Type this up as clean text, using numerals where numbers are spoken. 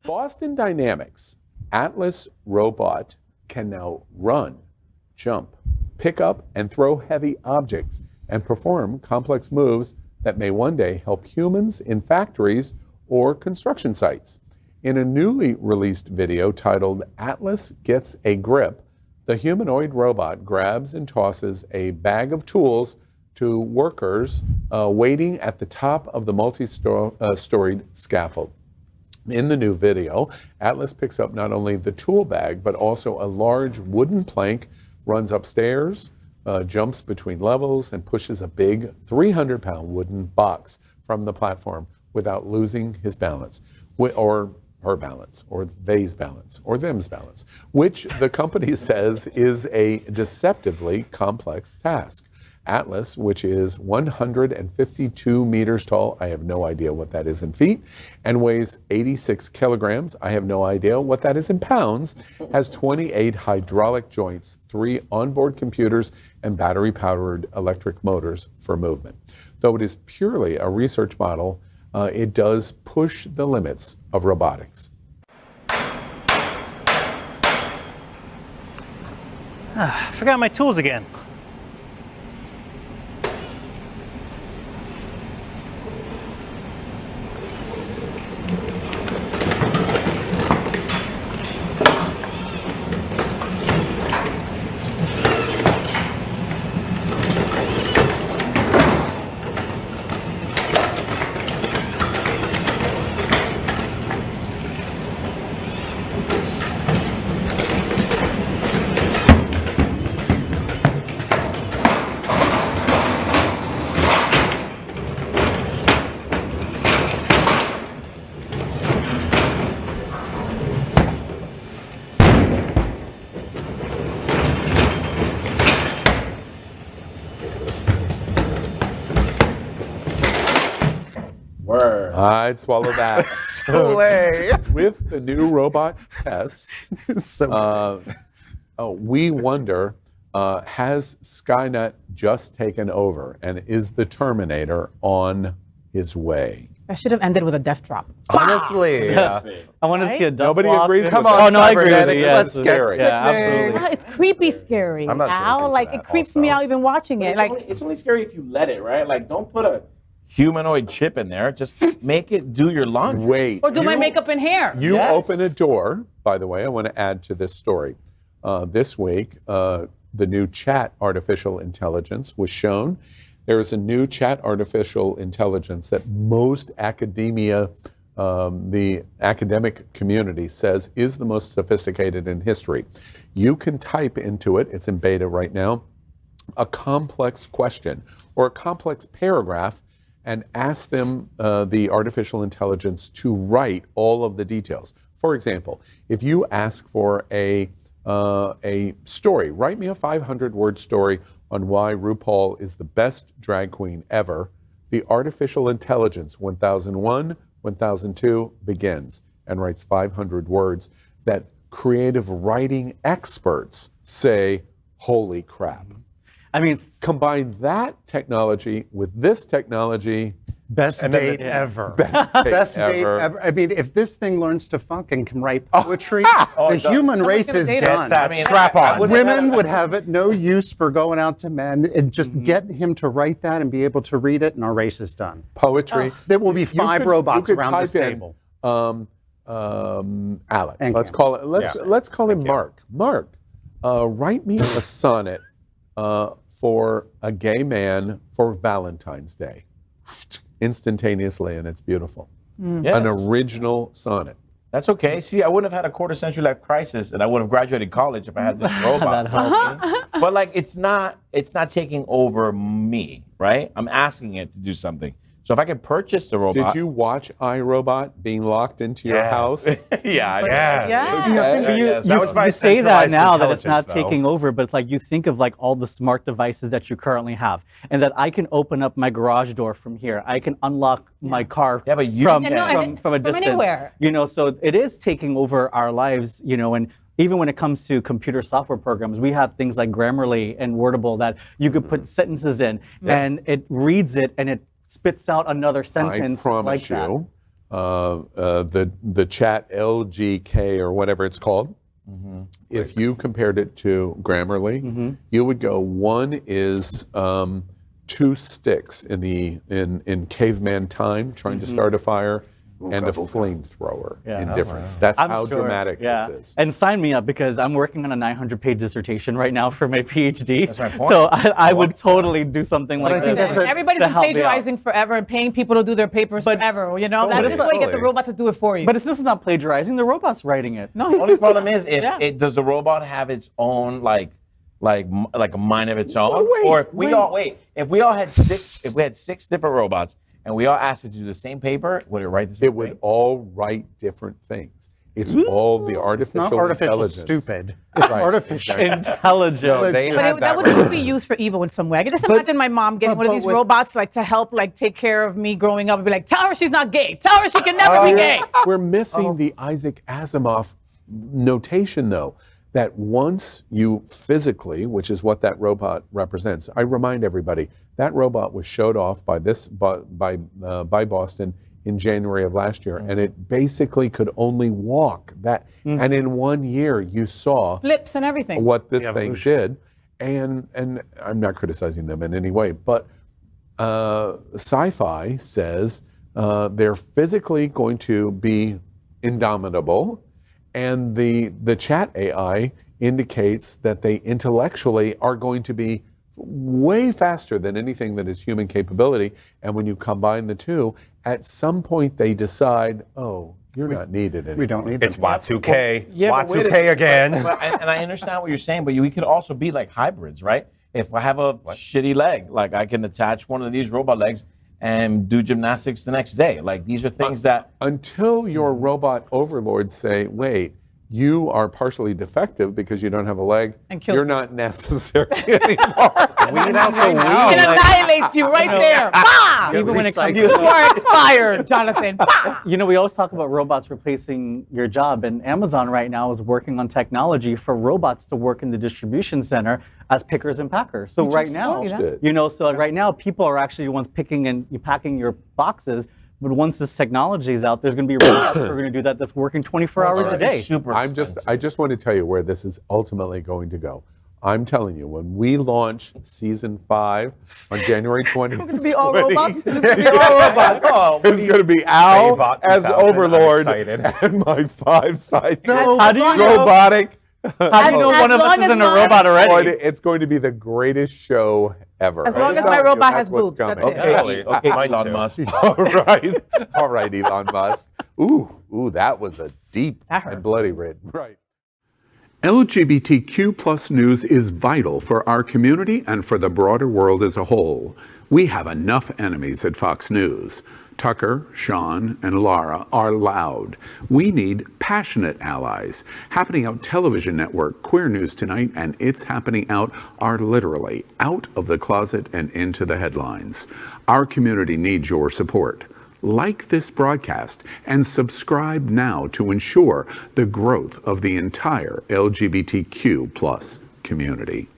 Boston Dynamics Atlas robot can now run, jump, pick up, and throw heavy objects and perform complex moves that may one day help humans in factories or construction sites. In a newly released video titled Atlas Gets a Grip, the humanoid robot grabs and tosses a bag of tools to workers waiting at the top of the multi-storied scaffold. In the new video, Atlas picks up not only the tool bag, but also a large wooden plank, runs upstairs, jumps between levels, and pushes a big 300-pound wooden box from the platform without losing his balance, or her balance, or they's balance, or them's balance, which the company says is a deceptively complex task. Atlas, which is 152 meters tall, I have no idea what that is in feet, and weighs 86 kilograms, I have no idea what that is in pounds, has 28 hydraulic joints, 3 onboard computers, and battery-powered electric motors for movement. Though it is purely a research model, it does push the limits of robotics. Forgot my tools again. I'd swallow that. With the new robot test, we wonder, has Skynet just taken over, and is the Terminator on his way? I should have ended with a death drop. Honestly, Yeah. I wanted to see a double Nobody block. agrees Come with on, that. Oh, no, I agree with cybernetics, you. Yeah, let's it's get scary. Yeah, absolutely. Oh, it's creepy scary. I'm not Al, joking like to it that creeps also. me out even watching it. It's only scary if you let it, right? Like, don't put a humanoid chip in there. Just make it do your laundry. Wait. or do my makeup and hair. You Yes. open a door, by the way, I want to add to this story. This week, the new chat artificial intelligence was shown. There is a new chat artificial intelligence that most academia, the academic community says is the most sophisticated in history. You can type into it, it's in beta right now, a complex question or a complex paragraph and ask them, the artificial intelligence, to write all of the details. For example, if you ask for a story, write me a 500-word story on why RuPaul is the best drag queen ever, the artificial intelligence 1001, 1002 begins and writes 500 words that creative writing experts say, holy crap. I mean, Combine that technology with this technology. best date ever. Best date ever. I mean, if this thing learns to funk and can write poetry, the human race is done. Strap on. Women would have it no use for going out to men. And just get him to write that and be able to read it, and our race is done. Poetry. There will be 5 robots you could around this type in, table. Alex. And Let's Cam. call it. Let's call him Mark. Mark, write me a sonnet for a gay man for Valentine's Day, instantaneously, and it's beautiful. Yes. An original sonnet. That's okay. See, I wouldn't have had a quarter century life crisis, and I would have graduated college if I had this robot. that helped me. But like, it's not taking over me, right? I'm asking it to do something. So if I could purchase the robot. Did you watch iRobot being locked into your house? Yeah. You say that now that it's not taking over, but it's like you think of like all the smart devices that you currently have, and that I can open up my garage door from here. I can unlock my car Yeah, but you from, can. from a distance. anywhere. You know, so it is taking over our lives. You know, and even when it comes to computer software programs, we have things like Grammarly and Wordable that you could put sentences in, and it reads it and it spits out another sentence. I promise like you, the chat LGK or whatever it's called, if you compared it to Grammarly, you would go, one is 2 sticks in caveman time trying to start a fire, and a flamethrower in difference. That's how dramatic this is. And sign me up, because I'm working on a 900-page dissertation right now for my PhD. That's my point. So I would totally do something like this. Everybody's been plagiarizing forever and paying people to do their papers forever. You know, that's just the way you get the robot to do it for you. But this is not plagiarizing. The robot's writing it. No, The only problem is, does the robot have its own like a mind of its own? Or if we all had 6 different robots and we all asked it to do the same paper, would it write the same thing? It would all write different things. It's all the artificial intelligence. Stupid. It's artificial. Intelligent. No, that would just be used for evil in some way. I can just imagine my mom getting one of these robots like to help like take care of me growing up and be like, tell her she's not gay. Tell her she can never be gay. We're missing the Isaac Asimov notation, though, that once you physically, which is what that robot represents, I remind everybody, that robot was showed off by Boston in January of last year, and it basically could only walk. And in 1 year, you saw Flips and everything. what this thing did. And I'm not criticizing them in any way, but sci-fi says they're physically going to be indomitable, and the chat AI indicates that they intellectually are going to be way faster than anything that is human capability. And when you combine the two, at some point they decide, oh, you're not needed anymore. We don't need It's Y2K. But wait Y2K again. And I understand what you're saying, but we could also be like hybrids, right? If I have a shitty leg, like I can attach one of these robot legs and do gymnastics the next day. Like these are things that... Until your robot overlords say, wait, you are partially defective because you don't have a leg, you're not necessary anymore. Weed out the It weed. annihilates you right there. Bah! Even when it comes You are expired, Jonathan. Bah! You know, we always talk about robots replacing your job, and Amazon right now is working on technology for robots to work in the distribution center as pickers and packers. So right now, right now, people are actually the ones picking and packing your boxes. But once this technology is out, there's going to be robots that are going to do that. That's working 24 hours a day. I just want to tell you where this is ultimately going to go. I'm telling you, when we launch season 5 on January 20th, It's going to be all robots. It's going to be all robots. it's going to be Al Bot as 2000, Overlord I'm excited. and my 5 sidekicks. How do you know? Robotic. How do you know one of us isn't a robot already? It's going to be the greatest show ever. As long as my robot has boobs, that's it. Okay, Mine Elon too. Musk. All right, Elon Musk. Ooh, that was a deep and bloody red. Right. LGBTQ plus news is vital for our community and for the broader world as a whole. We have enough enemies at Fox News. Tucker, Sean, and Laura are loud. We need passionate allies. Happening Out Television Network, Queer News Tonight, and It's Happening Out are literally out of the closet and into the headlines. Our community needs your support. Like this broadcast and subscribe now to ensure the growth of the entire LGBTQ plus community.